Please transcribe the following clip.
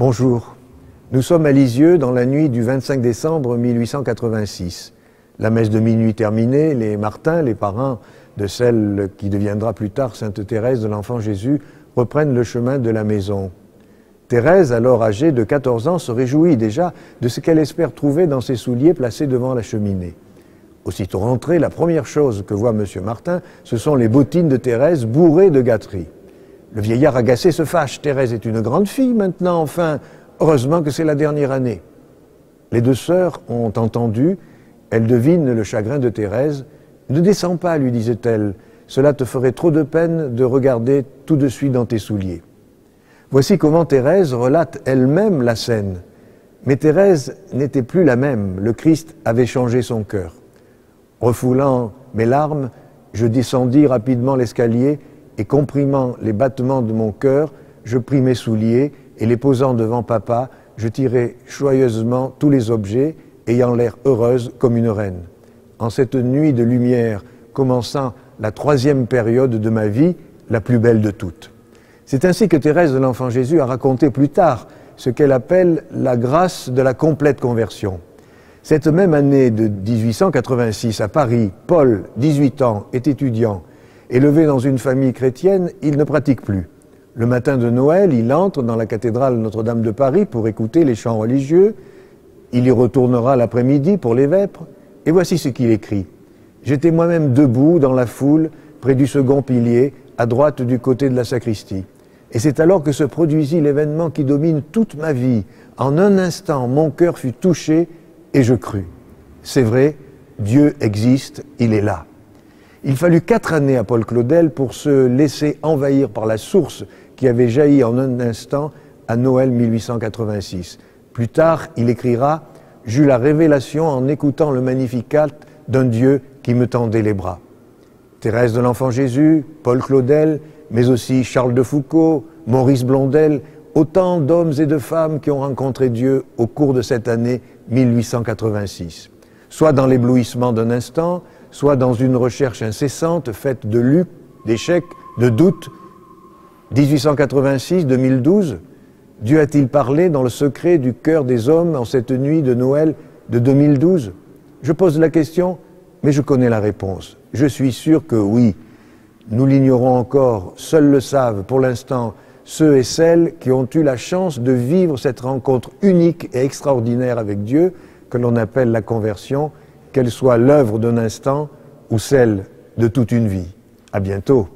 Bonjour, nous sommes à Lisieux dans la nuit du 25 décembre 1886. La messe de minuit terminée, les Martins, les parents de celle qui deviendra plus tard Sainte Thérèse de l'Enfant Jésus, reprennent le chemin de la maison. Thérèse, alors âgée de 14 ans, se réjouit déjà de ce qu'elle espère trouver dans ses souliers placés devant la cheminée. Aussitôt rentrée, la première chose que voit M. Martin, ce sont les bottines de Thérèse bourrées de gâteries. Le vieillard agacé se fâche. Thérèse est une grande fille maintenant, enfin, heureusement que c'est la dernière année. Les deux sœurs ont entendu, elles devinent le chagrin de Thérèse. « Ne descends pas, lui disait-elle, cela te ferait trop de peine de regarder tout de suite dans tes souliers. » Voici comment Thérèse relate elle-même la scène. Mais Thérèse n'était plus la même, le Christ avait changé son cœur. Refoulant mes larmes, je descendis rapidement l'escalier et comprimant les battements de mon cœur, je pris mes souliers et les posant devant papa, je tirai joyeusement tous les objets, ayant l'air heureuse comme une reine. En cette nuit de lumière, commençant la troisième période de ma vie, la plus belle de toutes. C'est ainsi que Thérèse de l'Enfant Jésus a raconté plus tard ce qu'elle appelle la grâce de la complète conversion. Cette même année de 1886, à Paris, Paul, 18 ans, est étudiant. Élevé dans une famille chrétienne, il ne pratique plus. Le matin de Noël, il entre dans la cathédrale Notre-Dame de Paris pour écouter les chants religieux. Il y retournera l'après-midi pour les vêpres. Et voici ce qu'il écrit. « J'étais moi-même debout dans la foule, près du second pilier, à droite du côté de la sacristie. Et c'est alors que se produisit l'événement qui domine toute ma vie. En un instant, mon cœur fut touché et je crus. C'est vrai, Dieu existe, il est là. » Il fallut 4 années à Paul Claudel pour se laisser envahir par la source qui avait jailli en un instant à Noël 1886. Plus tard, il écrira « J'eus la révélation en écoutant le Magnificat d'un Dieu qui me tendait les bras. » Thérèse de l'Enfant Jésus, Paul Claudel, mais aussi Charles de Foucauld, Maurice Blondel, autant d'hommes et de femmes qui ont rencontré Dieu au cours de cette année 1886. Soit dans l'éblouissement d'un instant, soit dans une recherche incessante faite de luttes, d'échecs, de doutes. 1886-2012, Dieu a-t-il parlé dans le secret du cœur des hommes en cette nuit de Noël de 2012? Je pose la question, mais je connais la réponse. Je suis sûr que oui. Nous l'ignorons encore, seuls le savent pour l'instant ceux et celles qui ont eu la chance de vivre cette rencontre unique et extraordinaire avec Dieu que l'on appelle la conversion, qu'elle soit l'œuvre d'un instant ou celle de toute une vie. À bientôt.